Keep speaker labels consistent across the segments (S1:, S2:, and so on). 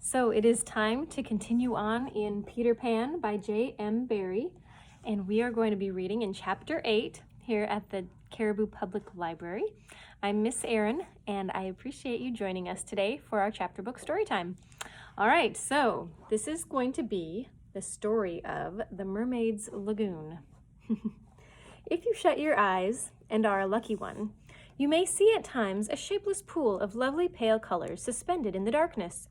S1: So it is time to continue on in Peter Pan by J.M. Barrie, and we are going to be reading in Chapter 8 here at the Caribou Public Library. I'm Miss Erin, and I appreciate you joining us today for our chapter book story time. All right, so this is going to be the story of the Mermaid's Lagoon. If you shut your eyes and are a lucky one, you may see at times a shapeless pool of lovely pale colors suspended in the darkness.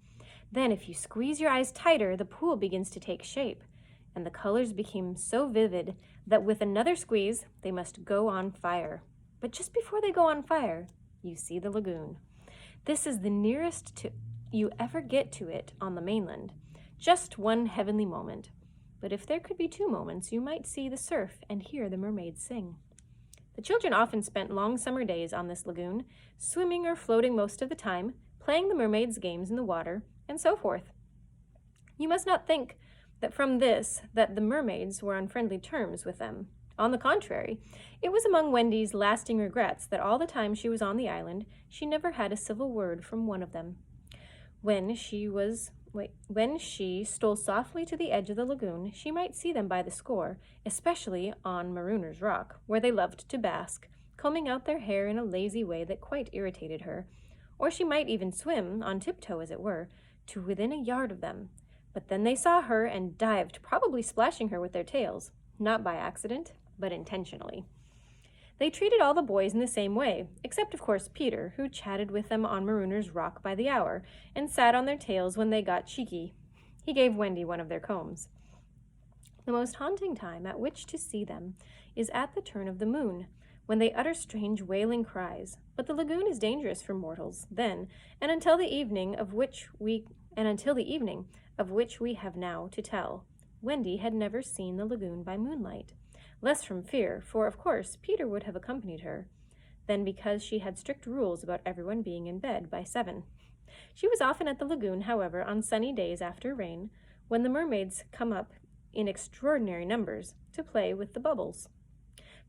S1: Then if you squeeze your eyes tighter, the pool begins to take shape, and the colors become so vivid that with another squeeze, they must go on fire. But just before they go on fire, you see the lagoon. This is the nearest you ever get to it on the mainland. Just one heavenly moment. But if there could be two moments, you might see the surf and hear the mermaids sing. The children often spent long summer days on this lagoon, swimming or floating most of the time, playing the mermaids' games in the water, and so forth. You must not think that from this that the mermaids were on friendly terms with them. On the contrary, it was among Wendy's lasting regrets that all the time she was on the island, she never had a civil word from one of them. When she stole softly to the edge of the lagoon, she might see them by the score, especially on Marooner's Rock, where they loved to bask, combing out their hair in a lazy way that quite irritated her. Or she might even swim, on tiptoe as it were, to within a yard of them. But then they saw her and dived, probably splashing her with their tails, not by accident, but intentionally. They treated all the boys in the same way, except of course Peter, who chatted with them on Marooner's Rock by the hour, and sat on their tails when they got cheeky. He gave Wendy one of their combs. The most haunting time at which to see them is at the turn of the moon, when they utter strange wailing cries. But the lagoon is dangerous for mortals then, and until the evening of which we have now to tell. Wendy had never seen the lagoon by moonlight. Less from fear, for of course Peter would have accompanied her, than because she had strict rules about everyone being in bed by 7. She was often at the lagoon, however, on sunny days after rain, when the mermaids come up in extraordinary numbers to play with the bubbles.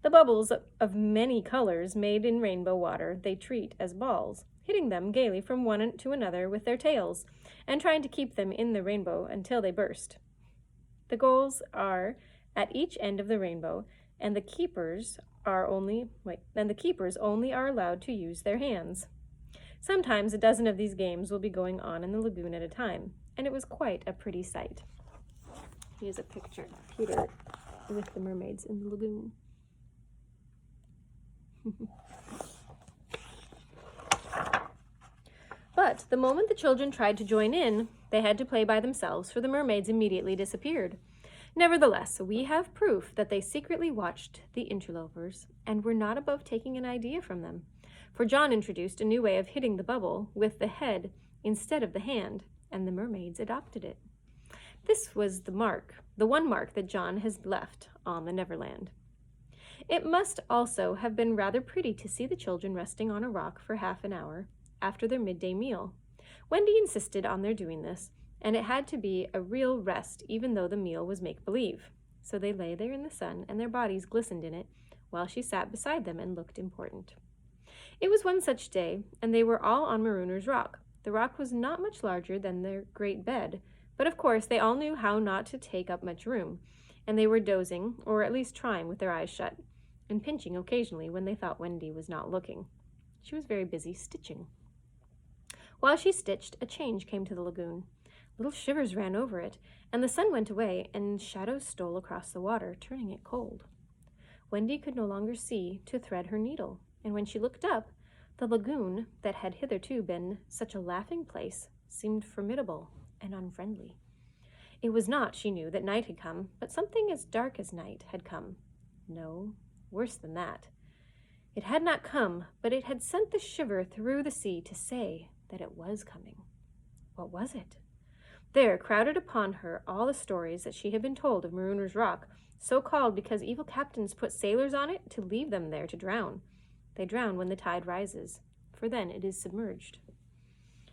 S1: The bubbles of many colors made in rainbow water they treat as balls, hitting them gaily from one to another with their tails, and trying to keep them in the rainbow until they burst. The goals are at each end of the rainbow, and the keepers only are allowed to use their hands. Sometimes a dozen of these games will be going on in the lagoon at a time, and it was quite a pretty sight. Here's a picture of Peter with the mermaids in the lagoon. But the moment the children tried to join in, they had to play by themselves, for the mermaids immediately disappeared. Nevertheless, we have proof that they secretly watched the interlopers and were not above taking an idea from them, for John introduced a new way of hitting the bubble with the head instead of the hand, and the mermaids adopted it. This was the one mark that John has left on the Neverland. It must also have been rather pretty to see the children resting on a rock for half an hour after their midday meal. Wendy insisted on their doing this, and it had to be a real rest even though the meal was make-believe. So they lay there in the sun, and their bodies glistened in it, while she sat beside them and looked important. It was one such day, and they were all on Marooner's Rock. The rock was not much larger than their great bed, but of course they all knew how not to take up much room, and they were dozing, or at least trying with their eyes shut, and pinching occasionally when they thought Wendy was not looking. She was very busy stitching. While she stitched, a change came to the lagoon. Little shivers ran over it, and the sun went away, and shadows stole across the water, turning it cold. Wendy could no longer see to thread her needle, and when she looked up, the lagoon, that had hitherto been such a laughing place, seemed formidable and unfriendly. It was not, she knew, that night had come, but something as dark as night had come. No, worse than that. It had not come, but it had sent the shiver through the sea to say that it was coming. What was it? There, crowded upon her, all the stories that she had been told of Marooner's Rock, so called because evil captains put sailors on it to leave them there to drown. They drown when the tide rises, for then it is submerged.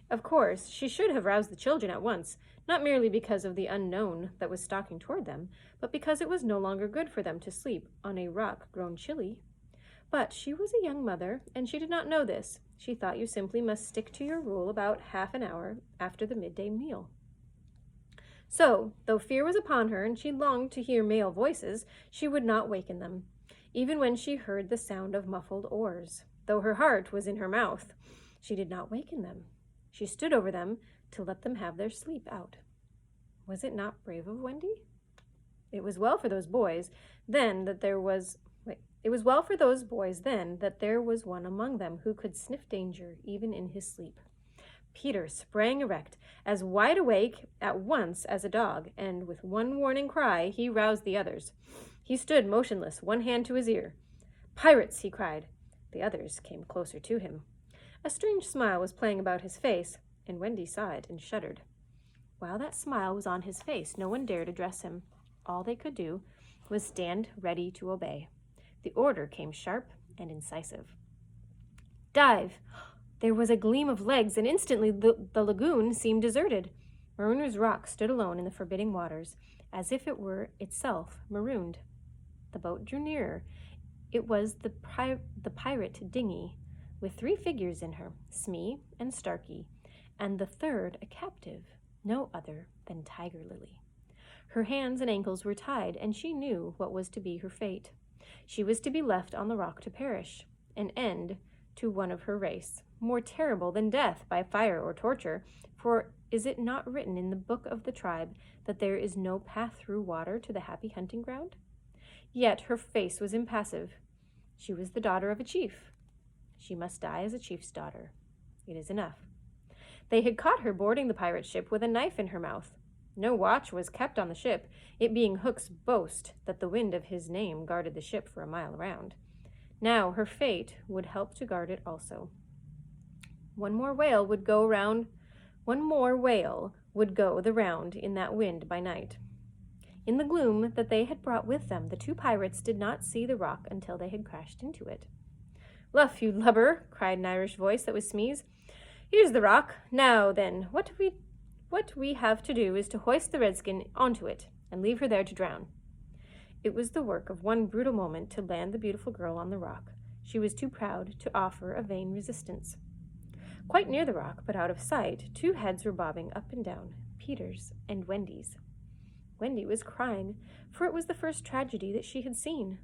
S1: Of course, she should have roused the children at once, not merely because of the unknown that was stalking toward them, but because it was no longer good for them to sleep on a rock grown chilly. But she was a young mother, and she did not know this. She thought you simply must stick to your rule about half an hour after the midday meal. So, though fear was upon her and she longed to hear male voices, she would not waken them, even when she heard the sound of muffled oars. Though her heart was in her mouth, she did not waken them. She stood over them to let them have their sleep out. Was it not brave of Wendy? It was well for those boys then that there was one among them who could sniff danger even in his sleep. Peter sprang erect, as wide awake at once as a dog, and with one warning cry he roused the others. He stood motionless, one hand to his ear. "Pirates!" he cried. The others came closer to him. A strange smile was playing about his face, and Wendy saw it and shuddered. While that smile was on his face, no one dared address him. All they could do was stand ready to obey. The order came sharp and incisive. "Dive!" There was a gleam of legs, and instantly the lagoon seemed deserted. Marooners Rock stood alone in the forbidding waters, as if it were itself marooned. The boat drew nearer. It was the pirate dinghy, with 3 figures in her, Smee and Starkey, and the third a captive, no other than Tiger Lily. Her hands and ankles were tied, and she knew what was to be her fate. She was to be left on the rock to perish, an end to one of her race, more terrible than death by fire or torture, for is it not written in the book of the tribe that there is no path through water to the happy hunting ground? Yet her face was impassive. She was the daughter of a chief. She must die as a chief's daughter. It is enough. They had caught her boarding the pirate ship with a knife in her mouth. No watch was kept on the ship, it being Hook's boast that the wind of his name guarded the ship for a mile around. Now her fate would help to guard it also. One more whale would go the round in that wind by night. In the gloom that they had brought with them, the 2 pirates did not see the rock until they had crashed into it. "Luff, you lubber!" cried an Irish voice that was Smee's. "Here's the rock. Now, then, what we have to do is to hoist the redskin onto it and leave her there to drown." It was the work of one brutal moment to land the beautiful girl on the rock. She was too proud to offer a vain resistance. Quite near the rock, but out of sight, 2 heads were bobbing up and down, Peter's and Wendy's. Wendy was crying, for it was the first tragedy that she had seen.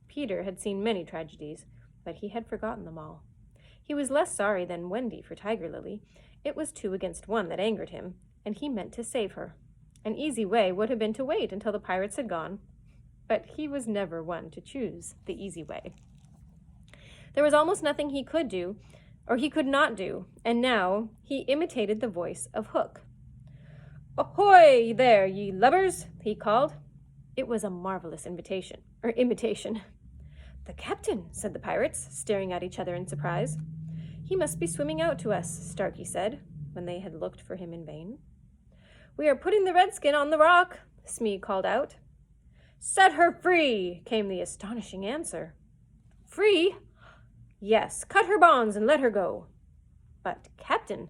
S1: Peter had seen many tragedies, but he had forgotten them all. He was less sorry than Wendy for Tiger Lily. It was 2 against 1 that angered him, and he meant to save her. An easy way would have been to wait until the pirates had gone, but he was never one to choose the easy way. There was almost nothing he could do, or he could not do, and now he imitated the voice of Hook. "Ahoy there, ye lubbers!" he called. It was a marvelous imitation. "The captain," said the pirates, staring at each other in surprise. "He must be swimming out to us," Starkey said, when they had looked for him in vain. "We are putting the redskin on the rock," Smee called out. "Set her free," came the astonishing answer. "Free?" "Yes, cut her bonds and let her go." "But, Captain—"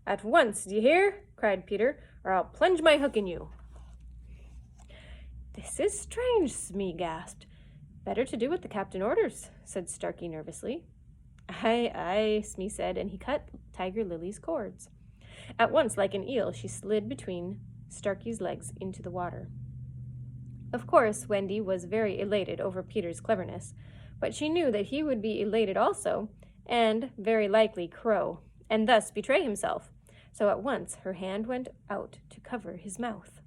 S1: "At once, d'ye hear?" cried Peter, "or I'll plunge my hook in you." "This is strange," Smee gasped. "Better to do what the captain orders," said Starkey nervously. "Aye, aye," Smee said, and he cut Tiger Lily's cords. At once, like an eel, she slid between Starkey's legs into the water. Of course, Wendy was very elated over Peter's cleverness, but she knew that he would be elated also, and very likely crow, and thus betray himself. So at once her hand went out to cover his mouth.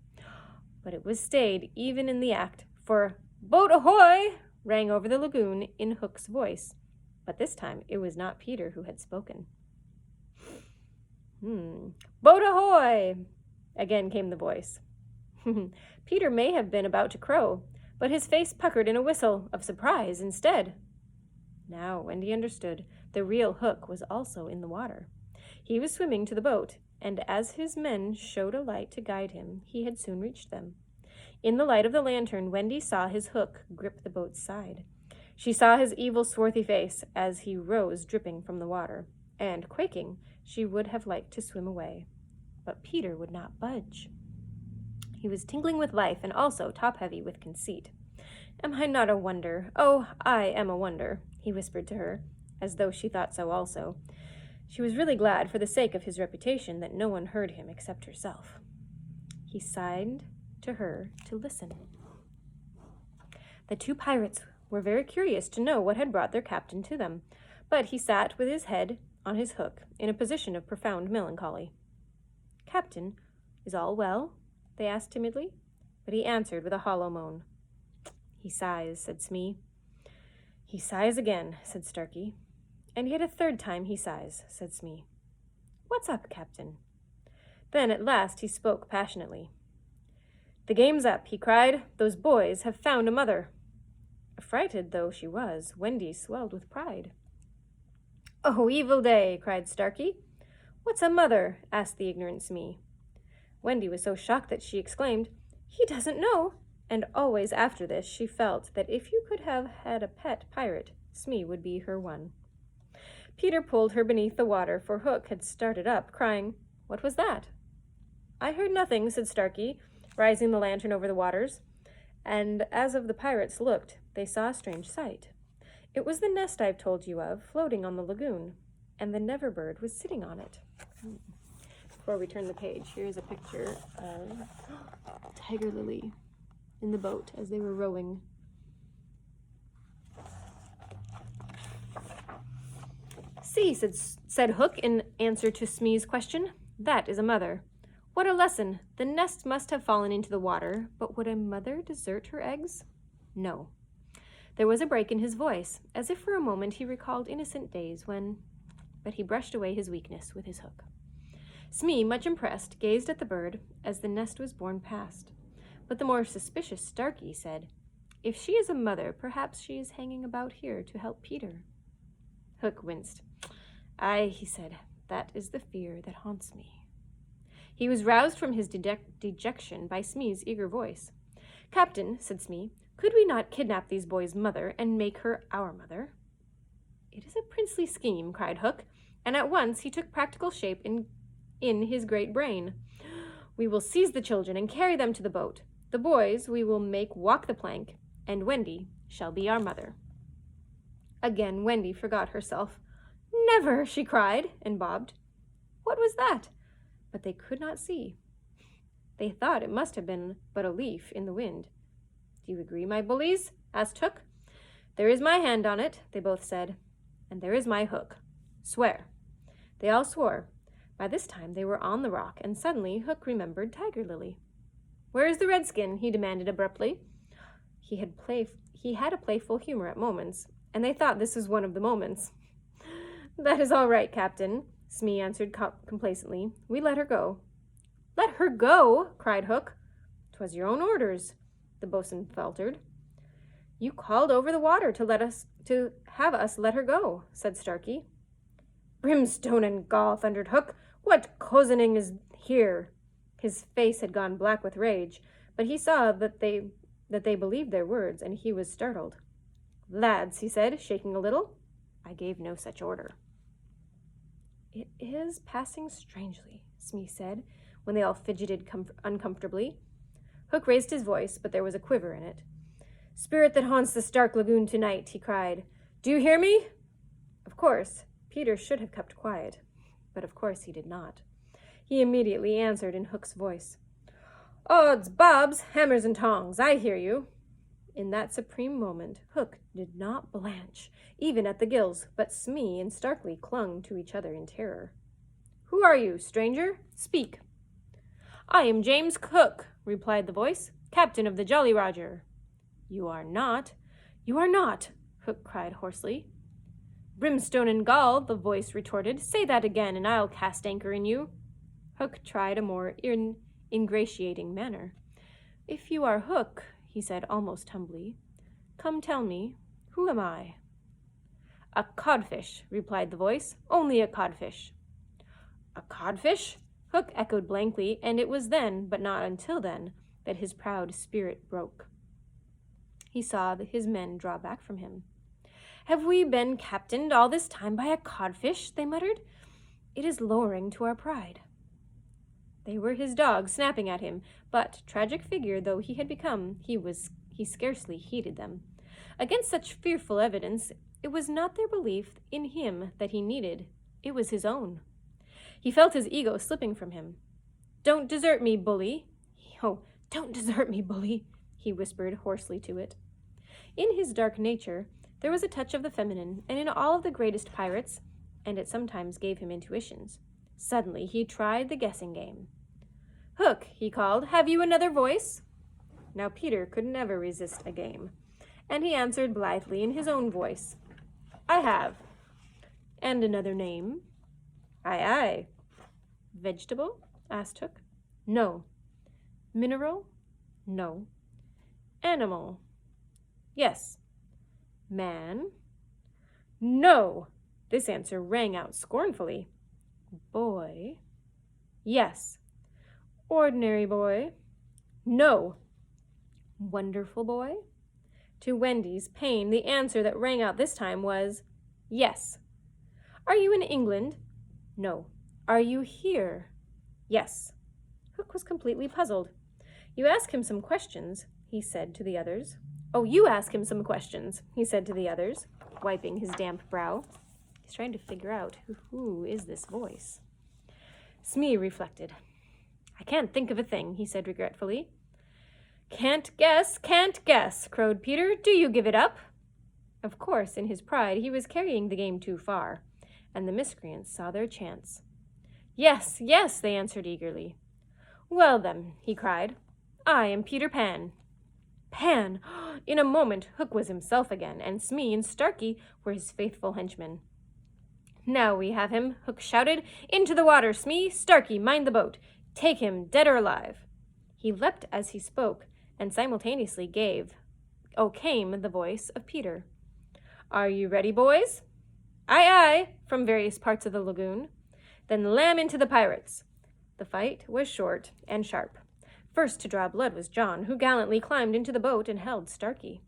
S1: But it was stayed even in the act, for "Boat ahoy!" rang over the lagoon in Hook's voice. But this time it was not Peter who had spoken. "Boat ahoy!" again came the voice. Peter may have been about to crow, but his face puckered in a whistle of surprise instead. Now Wendy understood. The real Hook was also in the water. He was swimming to the boat, and as his men showed a light to guide him, he had soon reached them. In the light of the lantern, Wendy saw his hook grip the boat's side. She saw his evil, swarthy face as he rose dripping from the water, and, quaking, she would have liked to swim away. But Peter would not budge. He was tingling with life and also top-heavy with conceit. "Am I not a wonder? Oh, I am a wonder," he whispered to her, as though she thought so also. She was really glad, for the sake of his reputation, that no one heard him except herself. He signed to her to listen. The two pirates were very curious to know what had brought their captain to them, but he sat with his head on his hook in a position of profound melancholy. "Captain, is all well?" they asked timidly, but he answered with a hollow moan. "He sighs," said Smee. "He sighs again," said Starkey. "And yet a third time he sighs," said Smee. "What's up, Captain?" Then at last he spoke passionately. "The game's up," he cried. "Those boys have found a mother." Affrighted though she was, Wendy swelled with pride. "Oh, evil day!" cried Starkey. "What's a mother?" asked the ignorant Smee. Wendy was so shocked that she exclaimed, "He doesn't know!" And always after this she felt that if you could have had a pet pirate, Smee would be her one. Peter pulled her beneath the water, for Hook had started up, crying, "What was that?" "I heard nothing," said Starkey, rising the lantern over the waters. And as of the pirates looked, they saw a strange sight. It was the nest I've told you of, floating on the lagoon, and the Never Bird was sitting on it. Before we turn the page, here's a picture of Tiger Lily in the boat as they were rowing. "See," said Hook in answer to Smee's question, "that is a mother. What a lesson! The nest must have fallen into the water, but would a mother desert her eggs? No." There was a break in his voice, as if for a moment he recalled innocent days when... But he brushed away his weakness with his hook. Smee, much impressed, gazed at the bird as the nest was borne past. But the more suspicious Starkey said, "If she is a mother, perhaps she is hanging about here to help Peter." Hook winced. "Aye," he said, "that is the fear that haunts me." He was roused from his dejection by Smee's eager voice. "Captain," said Smee, "could we not kidnap these boys' mother and make her our mother?" "It is a princely scheme," cried Hook, and at once he took practical shape in his great brain. "We will seize the children and carry them to the boat. The boys we will make walk the plank, and Wendy shall be our mother." Again Wendy forgot herself. "Never!" she cried, and bobbed. What was that? But they could not see. They thought it must have been but a leaf in the wind. "Do you agree, my bullies?" asked Hook. "There is my hand on it," they both said. "And there is my hook. Swear." They all swore. By this time they were on the rock, and suddenly Hook remembered Tiger Lily. "Where is the redskin?" he demanded abruptly. He had a playful humor at moments, and they thought this was one of the moments. "That is all right, Captain," Smee answered complacently. "We let her go." "Let her go?" cried Hook. "'Twas your own orders," the boatswain faltered. "You called over the water to have us let her go," said Starkey. "Brimstone and gall," thundered Hook. "What cozening is here?" His face had gone black with rage, but he saw that they believed their words, and he was startled. "Lads," he said, shaking a little, "I gave no such order." "It is passing strangely," Smee said, when they all fidgeted uncomfortably. Hook raised his voice, but there was a quiver in it. "Spirit that haunts the Stark Lagoon tonight," he cried. "Do you hear me?" Of course, Peter should have kept quiet, but of course he did not. He immediately answered in Hook's voice. "Odds bobs, hammers and tongs, I hear you." In that supreme moment, Hook did not blanch, even at the gills, but Smee and Starkey clung to each other in terror. "Who are you, stranger? Speak." "I am James Hook," replied the voice, "captain of the Jolly Roger." "You are not. You are not," Hook cried hoarsely. "Brimstone and gall," the voice retorted. "Say that again, and I'll cast anchor in you." Hook tried a more ingratiating manner. "If you are Hook," he said almost humbly, "come tell me, who am I?" "A codfish," replied the voice. "Only a codfish." "A codfish?" Hook echoed blankly, and it was then, but not until then, that his proud spirit broke. He saw his men draw back from him. "Have we been captained all this time by a codfish?" they muttered. "It is lowering to our pride." They were his dogs snapping at him, but, tragic figure though he had become, he scarcely heeded them. Against such fearful evidence, it was not their belief in him that he needed, it was his own. He felt his ego slipping from him. "Don't desert me, bully," "Oh, don't desert me, bully," he whispered hoarsely to it. In his dark nature, there was a touch of the feminine, and in all of the greatest pirates, and it sometimes gave him intuitions. Suddenly, he tried the guessing game. "Hook," he called, "have you another voice?" Now Peter could never resist a game, and he answered blithely in his own voice, "I have." "And another name?" "Aye, aye." "Vegetable?" asked Hook. "No." "Mineral?" "No." "Animal?" "Yes." "Man?" "No." This answer rang out scornfully. "Boy?" "Yes." "Ordinary boy?" "No." "Wonderful boy?" To Wendy's pain, the answer that rang out this time was, "Yes." "Are you in England?" "No." "Are you here?" "Yes." Hook was completely puzzled. "You ask him some questions," he said to the others. "Oh, you ask him some questions," he said to the others, wiping his damp brow. He's trying to figure out who is this voice. Smee reflected. "I can't think of a thing," he said regretfully. Can't guess, crowed Peter. "Do you give it up?" Of course, in his pride, he was carrying the game too far, and the miscreants saw their chance. "Yes, yes," they answered eagerly. "Well then," he cried, "I am Peter Pan." Pan! In a moment, Hook was himself again, and Smee and Starkey were his faithful henchmen. "Now we have him," Hook shouted. "Into the water, Smee! Starkey, mind the boat! Take him, dead or alive!" He leapt as he spoke, and simultaneously came the voice of Peter. "Are you ready, boys?" "Aye, aye," from various parts of the lagoon. "Then lam into the pirates." The fight was short and sharp. First to draw blood was John, who gallantly climbed into the boat and held Starkey.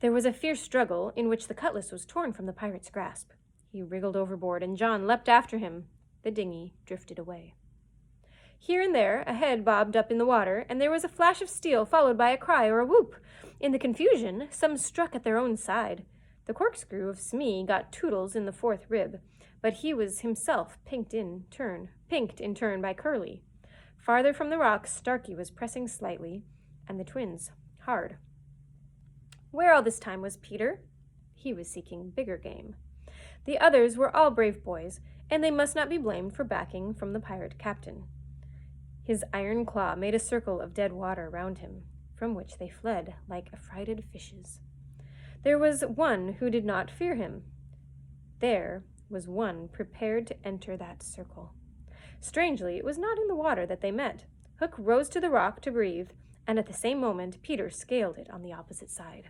S1: There was a fierce struggle in which the cutlass was torn from the pirate's grasp. He wriggled overboard, and John leapt after him. The dinghy drifted away. Here and there a head bobbed up in the water, and there was a flash of steel followed by a cry or a whoop. In the confusion, some struck at their own side. The corkscrew of Smee got Toodles in the fourth rib, but he was himself pinked in turn by Curly. Farther from the rocks, Starkey was pressing slightly, and the twins hard. Where all this time was Peter? He was seeking bigger game. The others were all brave boys, and they must not be blamed for backing from the pirate captain. His iron claw made a circle of dead water round him, from which they fled like affrighted fishes. There was one who did not fear him. There was one prepared to enter that circle. Strangely, it was not in the water that they met. Hook rose to the rock to breathe, and at the same moment Peter scaled it on the opposite side.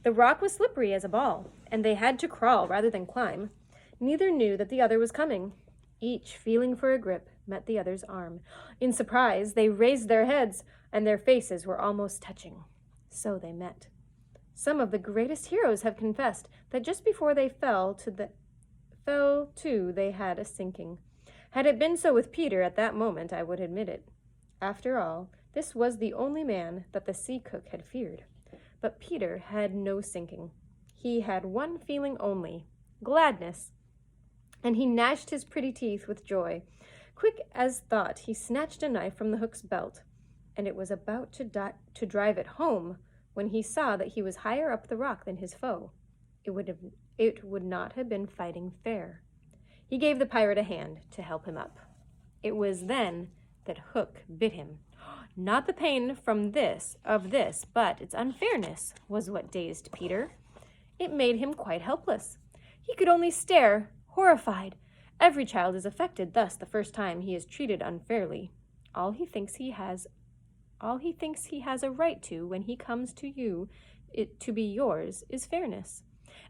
S1: The rock was slippery as a ball, and they had to crawl rather than climb. Neither knew that the other was coming. Each, feeling for a grip, met the other's arm. In surprise, they raised their heads, and their faces were almost touching. So they met. Some of the greatest heroes have confessed that just before they fell to, they had a sinking. Had it been so with Peter at that moment, I would admit it. After all, this was the only man that the sea cook had feared. But Peter had no sinking. He had one feeling only, gladness, and he gnashed his pretty teeth with joy. Quick as thought, he snatched a knife from the Hook's belt, and it was about to drive it home when he saw that he was higher up the rock than his foe. It would not have been fighting fair. He gave the pirate a hand to help him up. It was then that Hook bit him. Not the pain of this, but its unfairness was what dazed Peter. It made him quite helpless. He could only stare, horrified. Every child is affected thus the first time he is treated unfairly. All he thinks he has a right to when he comes to you to be yours is fairness.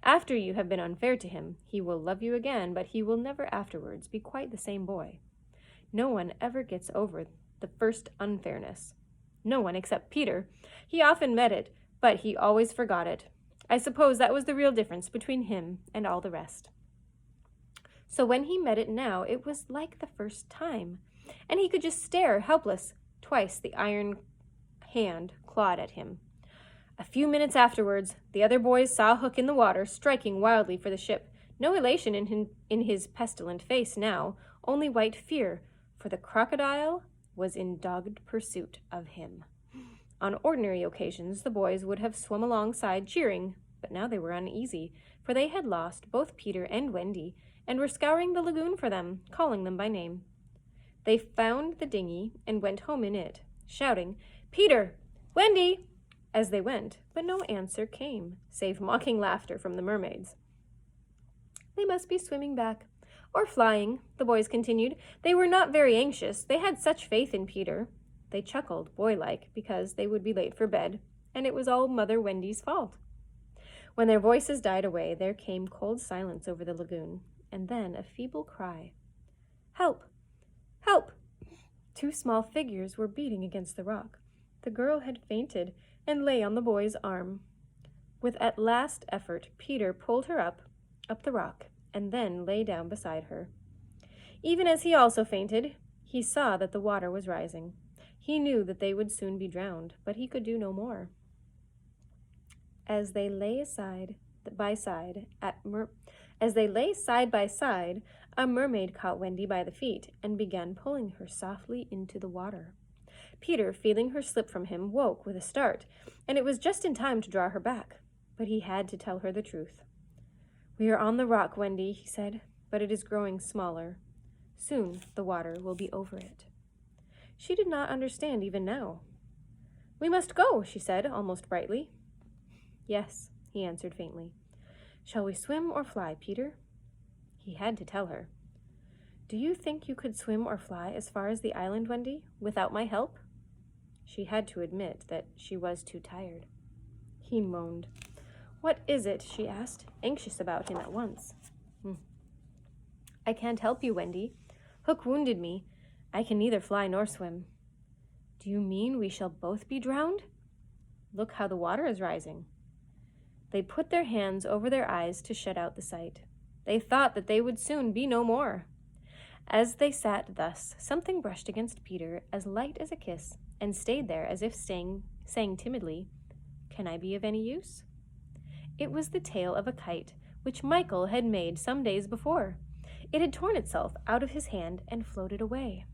S1: After you have been unfair to him, he will love you again, but he will never afterwards be quite the same boy. No one ever gets over the first unfairness. No one except Peter. He often met it, but he always forgot it. I suppose that was the real difference between him and all the rest. So when he met it now, it was like the first time, and he could just stare, helpless. Twice the iron hand clawed at him. A few minutes afterwards, the other boys saw Hook in the water, striking wildly for the ship. No elation in his pestilent face now, only white fear, for the crocodile was in dogged pursuit of him. On ordinary occasions, the boys would have swum alongside cheering, but now they were uneasy, for they had lost both Peter and Wendy, and were scouring the lagoon for them, calling them by name. They found the dinghy and went home in it, shouting, "Peter! Wendy!" as they went, but no answer came, save mocking laughter from the mermaids. "They must be swimming back, or flying," the boys continued. They were not very anxious. They had such faith in Peter. They chuckled, boy-like, because they would be late for bed, and it was all Mother Wendy's fault. When their voices died away, there came cold silence over the lagoon, and then a feeble cry. "Help! Help!" 2 small figures were beating against the rock. The girl had fainted and lay on the boy's arm. With at last effort, Peter pulled her up the rock, and then lay down beside her. Even as he also fainted, he saw that the water was rising. He knew that they would soon be drowned, but he could do no more. As they lay side by side, a mermaid caught Wendy by the feet and began pulling her softly into the water. Peter, feeling her slip from him, woke with a start, and it was just in time to draw her back. But he had to tell her the truth. "We are on the rock, Wendy," he said, "but it is growing smaller. Soon the water will be over it." She did not understand even now. "We must go," she said, almost brightly. "Yes," he answered faintly. "Shall we swim or fly, Peter?" He had to tell her. "Do you think you could swim or fly as far as the island, Wendy, without my help?" She had to admit that she was too tired. He moaned. "What is it?" she asked, anxious about him at once. "I can't help you, Wendy. Hook wounded me. I can neither fly nor swim." "Do you mean we shall both be drowned?" "Look how the water is rising." They put their hands over their eyes to shut out the sight. They thought that they would soon be no more. As they sat thus, something brushed against Peter as light as a kiss, and stayed there as if saying timidly, "Can I be of any use?" It was the tail of a kite, which Michael had made some days before. It had torn itself out of his hand and floated away.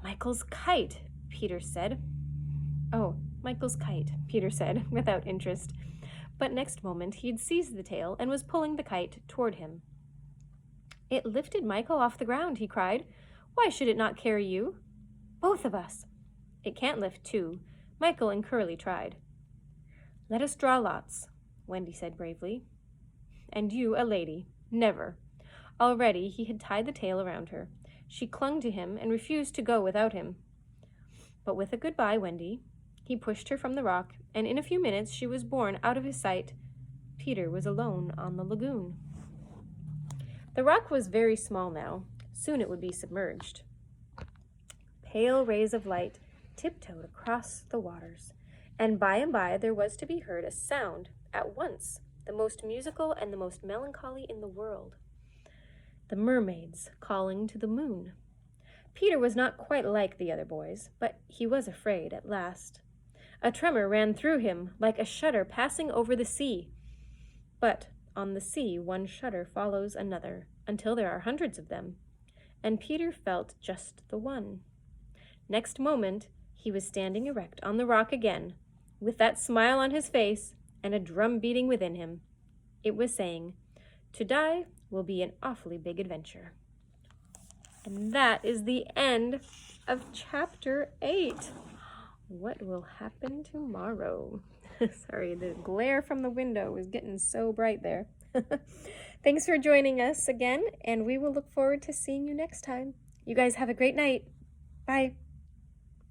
S1: "Michael's kite," Peter said. "Oh, Michael's kite," Peter said, without interest. But next moment he had seized the tail and was pulling the kite toward him. "It lifted Michael off the ground," he cried. "Why should it not carry you?" "Both of us." "It can't lift 2. Michael and Curly tried." "Let us draw lots," Wendy said bravely. "And you a lady. Never." Already he had tied the tail around her. She clung to him and refused to go without him. But with a "Goodbye, Wendy," he pushed her from the rock, and in a few minutes she was borne out of his sight. Peter was alone on the lagoon. The rock was very small now. Soon it would be submerged. Pale rays of light tiptoed across the waters, and by there was to be heard a sound, at once the most musical and the most melancholy in the world. The mermaids calling to the moon. Peter was not quite like the other boys, but he was afraid at last. A tremor ran through him, like a shudder passing over the sea. But on the sea, one shudder follows another, until there are hundreds of them, and Peter felt just the one. Next moment, he was standing erect on the rock again, with that smile on his face and a drum beating within him. It was saying, "To die will be an awfully big adventure." And that is the end of Chapter 8. What will happen tomorrow? Sorry, the glare from the window is getting so bright there. Thanks for joining us again, and we will look forward to seeing you next time. You guys have a great night. Bye.